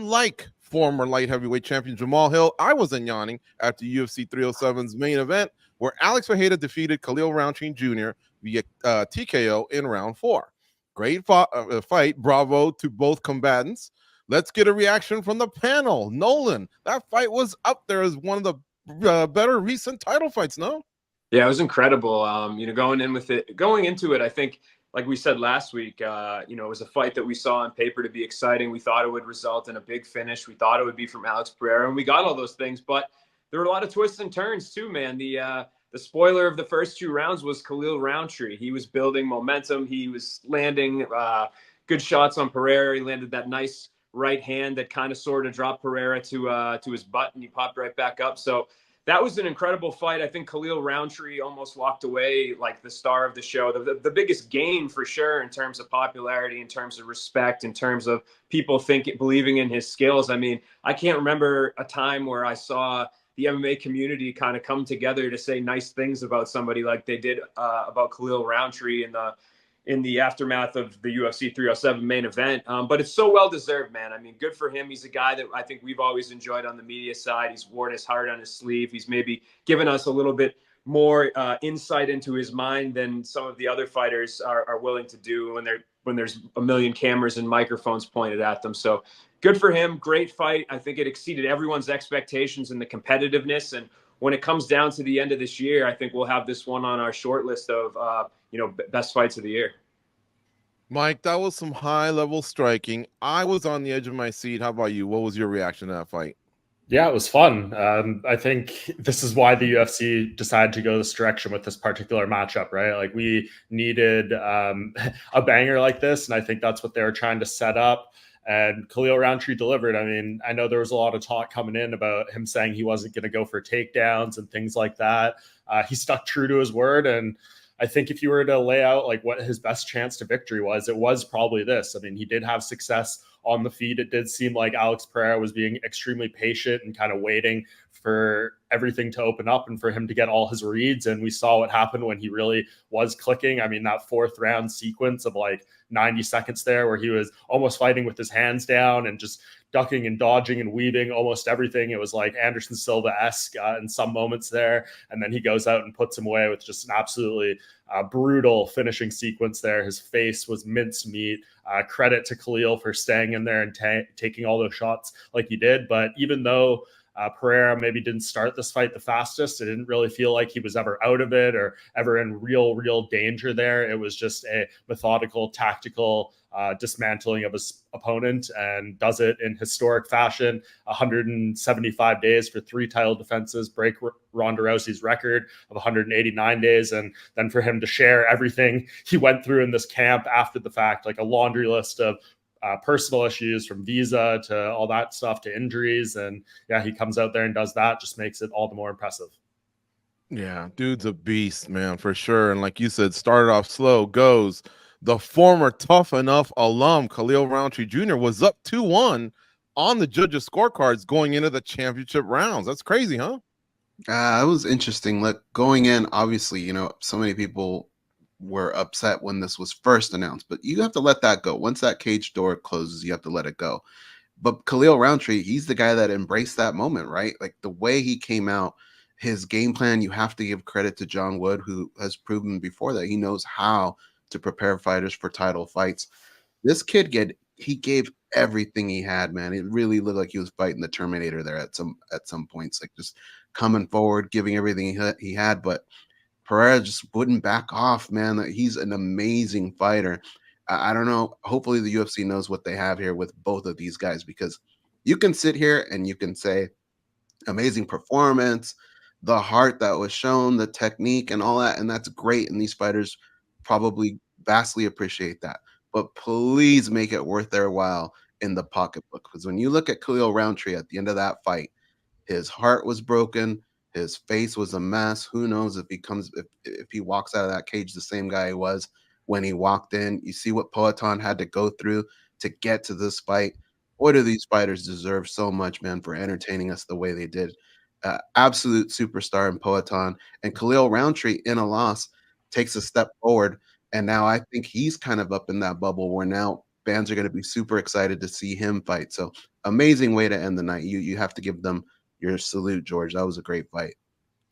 unlike former light heavyweight champion Jamal Hill, I wasn't yawning after UFC 307's main event, where Alex Pereira defeated Khalil Rountree Jr. via TKO in round 4. Great fight. Bravo to both combatants. Let's get a reaction from the panel. Nolan, that fight was up there as one of the better recent title fights, no? Yeah, it was incredible. Going into it, I think, like we said last week, it was a fight that we saw on paper to be exciting. We thought it would result in a big finish. We thought it would be from Alex Pereira, and we got all those things. But there were a lot of twists and turns too, man. The spoiler of the first 2 rounds was Khalil Rountree. He was building momentum. He was landing good shots on Pereira. He landed that nice right hand that kind of sort of dropped Pereira to his butt, and he popped right back up. So that was an incredible fight. I think Khalil Rountree almost walked away like the star of the show. The biggest gain for sure in terms of popularity, in terms of respect, in terms of people believing in his skills. I mean, I can't remember a time where I saw the MMA community kind of come together to say nice things about somebody like they did about Khalil Rountree in the aftermath of the UFC 307 main event. But it's so well-deserved, man. I mean, good for him. He's a guy that I think we've always enjoyed on the media side. He's worn his heart on his sleeve. He's maybe given us a little bit more insight into his mind than some of the other fighters are willing to do when there's a million cameras and microphones pointed at them. So good for him. Great fight. I think it exceeded everyone's expectations in the competitiveness. And when it comes down to the end of this year, I think we'll have this one on our short list of best fights of the year. Mike, that was some high-level striking. I was on the edge of my seat. How about you? What was your reaction to that fight? Yeah, it was fun. I think this is why the UFC decided to go this direction with this particular matchup, right? Like, we needed a banger like this, and I think that's what they were trying to set up. And Khalil Rountree delivered. I mean, I know there was a lot of talk coming in about him saying he wasn't going to go for takedowns and things like that. He stuck true to his word, and I think if you were to lay out like what his best chance to victory was, it was probably this. I mean, he did have success on the feet. It did seem like Alex Pereira was being extremely patient and kind of waiting for everything to open up and for him to get all his reads. And we saw what happened when he really was clicking. I mean, that 4th round sequence of like 90 seconds there where he was almost fighting with his hands down and just ducking and dodging and weaving almost everything. It was like Anderson Silva-esque in some moments there. And then he goes out and puts him away with just an absolutely brutal finishing sequence there. His face was minced meat. Credit to Khalil for staying in there and taking all those shots like he did. But even though Pereira maybe didn't start this fight the fastest, it didn't really feel like he was ever out of it or ever in real danger there. It was just a methodical, tactical dismantling of his opponent, and does it in historic fashion. 175 days for 3 title defenses, break Ronda Rousey's record of 189 days. And then for him to share everything he went through in this camp after the fact, like a laundry list of personal issues from visa to all that stuff to injuries. And yeah, he comes out there and does that, just makes it all the more impressive. Yeah, dude's a beast, man, for sure. And like you said, started off slow, goes. The former Tough Enough alum, Khalil Rountree Jr., was up 2-1 on the judges' scorecards going into the championship rounds. That's crazy, huh? It was interesting. Like, going in, obviously, so many people were upset when this was first announced, but you have to let that go. Once that cage door closes, you have to let it go. But Khalil Rountree, he's the guy that embraced that moment, right? Like, the way he came out, his game plan, you have to give credit to John Wood, who has proven before that he knows how to prepare fighters for title fights. This kid gave everything he had, man. It really looked like he was fighting the Terminator there at some points, like just coming forward, giving everything he had. But Pereira just wouldn't back off, man. He's an amazing fighter. I don't know. Hopefully the UFC knows what they have here with both of these guys, because you can sit here and you can say amazing performance, the heart that was shown, the technique and all that, and that's great. And these fighters probably vastly appreciate that. But please make it worth their while in the pocketbook. Because when you look at Khalil Rountree at the end of that fight, his heart was broken. His face was a mess. Who knows if he walks out of that cage the same guy he was when he walked in. You see what Poatan had to go through to get to this fight. Boy, do these fighters deserve so much, man, for entertaining us the way they did. Absolute superstar in Poatan. And Khalil Rountree, in a loss, takes a step forward. And now I think he's kind of up in that bubble where now fans are going to be super excited to see him fight. So amazing way to end the night. You have to give them your salute, George. That was a great fight.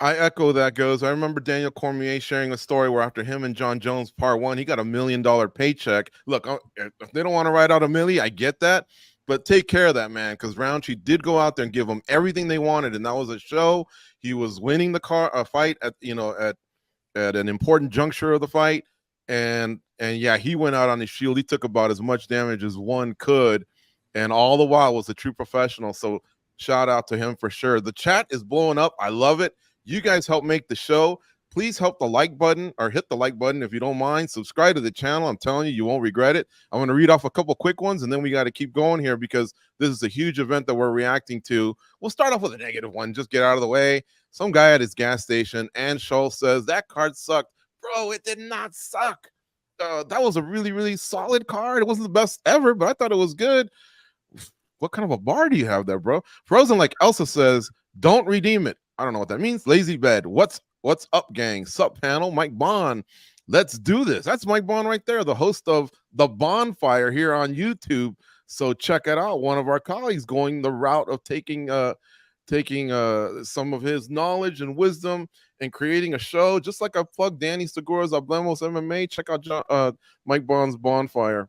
I echo that goes. I remember Daniel Cormier sharing a story where after him and John Jones part 1, he got $1 million paycheck. Look, if they don't want to write out $1 million, I get that, but take care of that, man, because Rountree did go out there and give them everything they wanted, and that was a show. He was winning the fight at an important juncture of the fight, and yeah, he went out on his shield. He took about as much damage as one could, and all the while was a true professional. So shout out to him for sure. The chat is blowing up. I love it. You guys help make the show. Please help the like button, or hit the like button if you don't mind. Subscribe to the channel. I'm telling you, you won't regret it. I'm going to read off a couple quick ones, and then we got to keep going here because this is a huge event that we're reacting to. We'll start off with a negative one. Just get out of the way. Some guy at his gas station, and Schultz says, that card sucked. Bro, it did not suck. That was a really, really solid card. It wasn't the best ever, but I thought it was good. What kind of a bar do you have there, bro? Frozen Like Elsa says, don't redeem it. I don't know what that means. Lazy bed. What's up, gang? Sup, panel? Mike Bond. Let's do this. That's Mike Bond right there, the host of The Bonfire here on YouTube. So check it out. One of our colleagues going the route of taking some of his knowledge and wisdom and creating a show, just like I plugged Danny Segura's Hablemos MMA. Check out Mike Bond's Bonfire.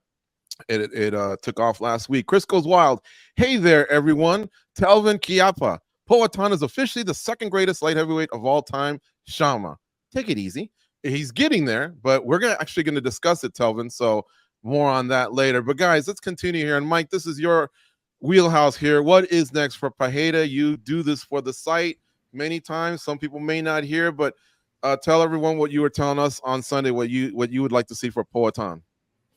It took off last week. Chris Goes Wild. Hey there, everyone. Telvin Kiapa. Poatan is officially the second greatest light heavyweight of all time. Shama. Take it easy. He's getting there, but we're actually going to discuss it, Telvin. So more on that later. But guys, let's continue here. And Mike, this is your wheelhouse here. What is next for Pereira? You do this for the site many times. Some people may not hear, but tell everyone what you were telling us on Sunday, what you would like to see for Poatan.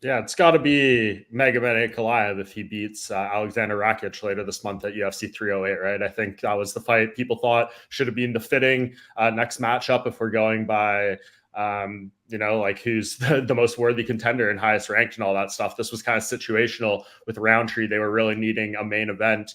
Yeah, it's got to be Magomed Ankalaev if he beats Alexander Rakic later this month at UFC 308, right? I think that was the fight people thought should have been the fitting next matchup if we're going by, like who's the most worthy contender and highest ranked and all that stuff. This was kind of situational with Rountree. They were really needing a main event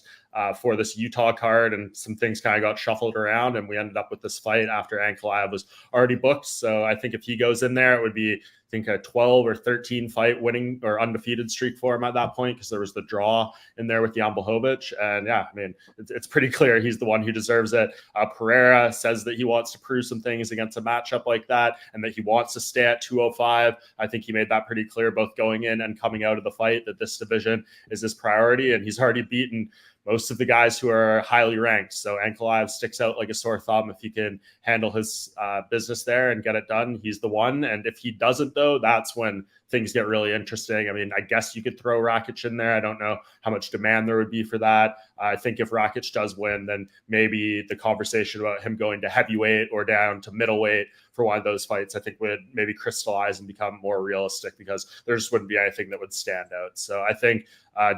for this Utah card, and some things kind of got shuffled around, and we ended up with this fight after Ankalaev was already booked. So I think if he goes in there, it would be, I think, a 12 or 13 fight winning or undefeated streak for him at that point, because there was the draw in there with Jan Blachowicz. And yeah, I mean, it's pretty clear he's the one who deserves it. Pereira says that he wants to prove some things against a matchup like that, and that he wants to stay at 205. I think he made that pretty clear both going in and coming out of the fight, that this division is his priority, and he's already beaten most of the guys who are highly ranked. So Ankalaev sticks out like a sore thumb. If he can handle his business there and get it done, he's the one. And if he doesn't, though, that's when things get really interesting. I mean, I guess you could throw Rakic in there. I don't know how much demand there would be for that. I think if Rakic does win, then maybe the conversation about him going to heavyweight or down to middleweight for one of those fights, I think would maybe crystallize and become more realistic, because there just wouldn't be anything that would stand out. So I think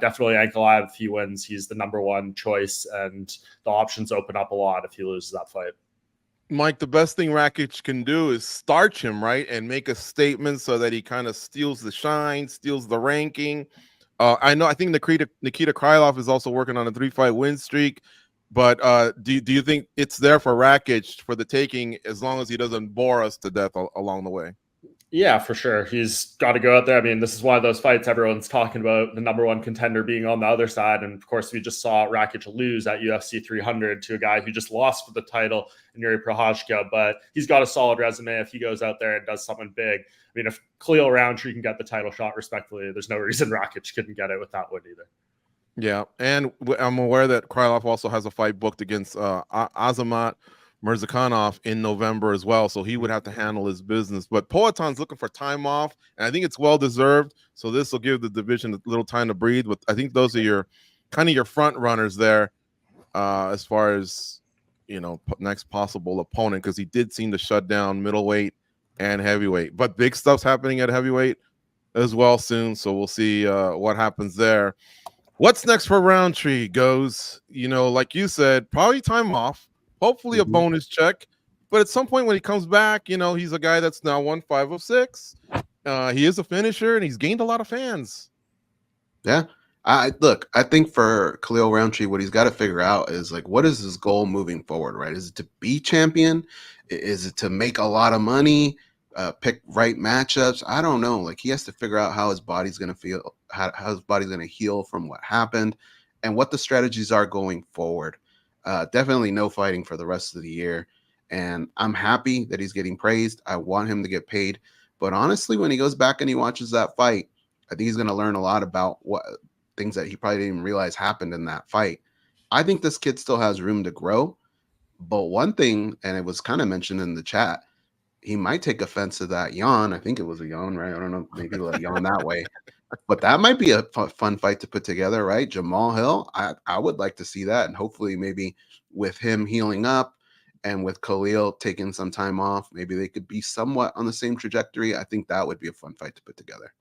definitely Ankalaev, if he wins, he's the number one choice, and the options open up a lot if he loses that fight. Mike, the best thing Rakic can do is starch him, right, and make a statement so that he kind of steals the shine, steals the ranking. I think Nikita Krylov is also working on a 3-fight win streak, but do you think it's there for Rakic for the taking, as long as he doesn't bore us to death along the way? Yeah, for sure. He's got to go out there. I mean, this is one of those fights everyone's talking about, the number one contender being on the other side. And of course, we just saw Rakic lose at UFC 300 to a guy who just lost for the title, Yuri Prochazka. But he's got a solid resume if he goes out there and does something big. I mean, if Khalil Rountree can get the title shot respectfully, there's no reason Rakic couldn't get it with that win either. Yeah, and I'm aware that Krylov also has a fight booked against Azamat Mirzakhanov in November as well, so he would have to handle his business. But Poatan's looking for time off, and I think it's well deserved. So this will give the division a little time to breathe. But I think those are your front runners there, as far as next possible opponent, because he did seem to shut down middleweight and heavyweight. But big stuff's happening at heavyweight as well soon, so we'll see what happens there. What's next for Rountree goes? Like you said, probably time off. Hopefully a bonus check, but at some point when he comes back, he's a guy that's now won 5 of 6. He is a finisher, and he's gained a lot of fans. Yeah, I think for Khalil Rountree, what he's got to figure out is, like, what is his goal moving forward, right? Is it to be champion? Is it to make a lot of money? pick right matchups. I don't know. Like, he has to figure out how his body's going to feel, how his body's going to heal from what happened, and what the strategies are going forward. Definitely no fighting for the rest of the year. And I'm happy that he's getting praised. I want him to get paid. But honestly, when he goes back and he watches that fight, I think he's going to learn a lot about what things that he probably didn't even realize happened in that fight. I think this kid still has room to grow. But one thing, and it was kind of mentioned in the chat, he might take offense to that yawn. I think it was a yawn, right? I don't know. Maybe a yawn that way. But that might be a fun fight to put together, right? Jamal Hill, I would like to see that. And hopefully maybe with him healing up and with Khalil taking some time off, maybe they could be somewhat on the same trajectory. I think that would be a fun fight to put together.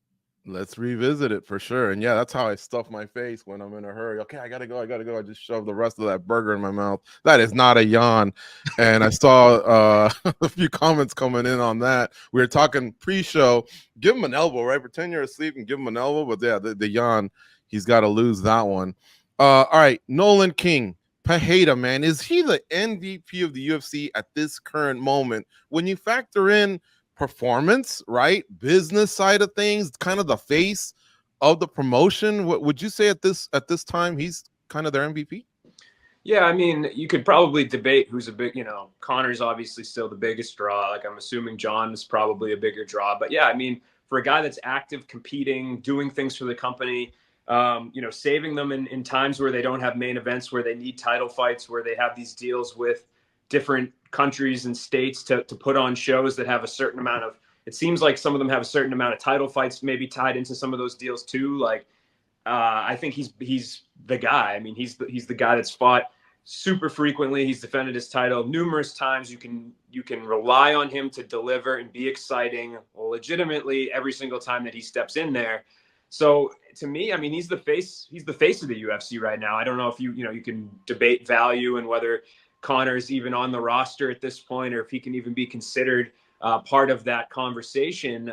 Let's revisit it for sure. And yeah, that's how I stuff my face when I'm in a hurry. Okay, I gotta go. I just shove the rest of that burger in my mouth. That is not a yawn. And I saw a few comments coming in on that. We were talking pre-show. Give him an elbow, right? Pretend you're asleep and give him an elbow. But yeah, the yawn, he's got to lose that one. All right, Nolan King. Pereira, man, is he the MVP of the UFC at this current moment? When you factor in performance, right, business side of things, kind of the face of the promotion, what would you say at this time he's kind of their MVP? Yeah, I mean, you could probably debate who's a big, Connor's obviously still the biggest draw. Like, I'm assuming John is probably a bigger draw. But yeah, I mean, for a guy that's active, competing, doing things for the company, saving them in times where they don't have main events, where they need title fights, where they have these deals with different countries and states to put on shows that have a certain amount of, it seems like some of them have a certain amount of title fights maybe tied into some of those deals too. Like, I think he's the guy. I mean, he's the guy that's fought super frequently. He's defended his title numerous times. You can rely on him to deliver and be exciting legitimately every single time that he steps in there. So to me, I mean, he's the face of the UFC right now. I don't know if you can debate value and whether Connor's even on the roster at this point, or if he can even be considered part of that conversation.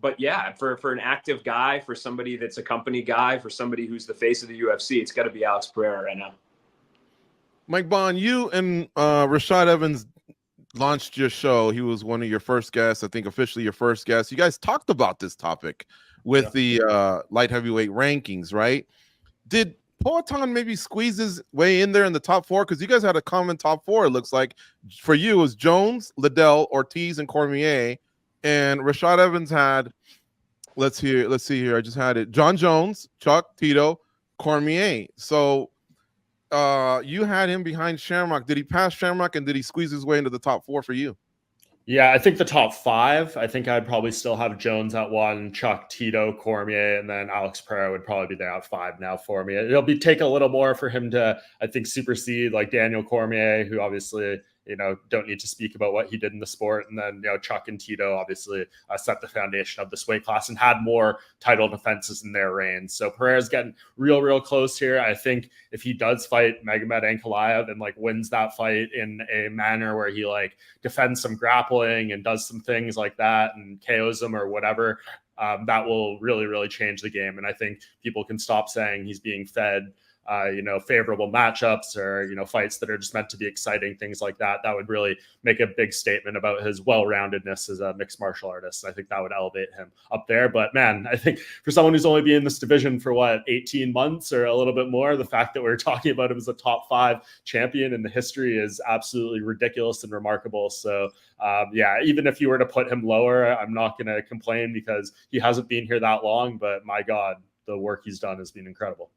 But yeah, for an active guy, for somebody that's a company guy, for somebody who's the face of the UFC, it's got to be Alex Pereira right now. Mike Bond, you and Rashad Evans launched your show. He was one of your first guests, I think officially your first guest. You guys talked about this topic with the light heavyweight rankings, right? Did Poatan maybe squeeze his way in there in the top four? Because you guys had a common top four, it looks like. For you, it was Jones, Liddell, Ortiz, and Cormier. And Rashad Evans had, let's see here. I just had it. John Jones, Chuck, Tito, Cormier. So you had him behind Shamrock. Did he pass Shamrock, and did he squeeze his way into the top four for you? Yeah, I think the top five, I think I'd probably still have Jones at one, Chuck, Tito, Cormier, and then Alex Pereira would probably be there at five now for me. It'll take a little more for him to, I think, supersede like Daniel Cormier, who obviously, don't need to speak about what he did in the sport. And then, Chuck and Tito obviously set the foundation of this weight class and had more title defenses in their reigns. So Pereira's getting real close here. I think if he does fight Magomed Ankalaev and wins that fight in a manner where he defends some grappling and does some things like that and KOs him or whatever, that will really change the game. And I think people can stop saying he's being fed favorable matchups or, fights that are just meant to be exciting, things like that. That would really make a big statement about his well-roundedness as a mixed martial artist. I think that would elevate him up there. But man, I think for someone who's only been in this division for 18 months or a little bit more, the fact that we're talking about him as a top 5 champion in the history is absolutely ridiculous and remarkable. So even if you were to put him lower, I'm not going to complain because he hasn't been here that long, but my God, the work he's done has been incredible.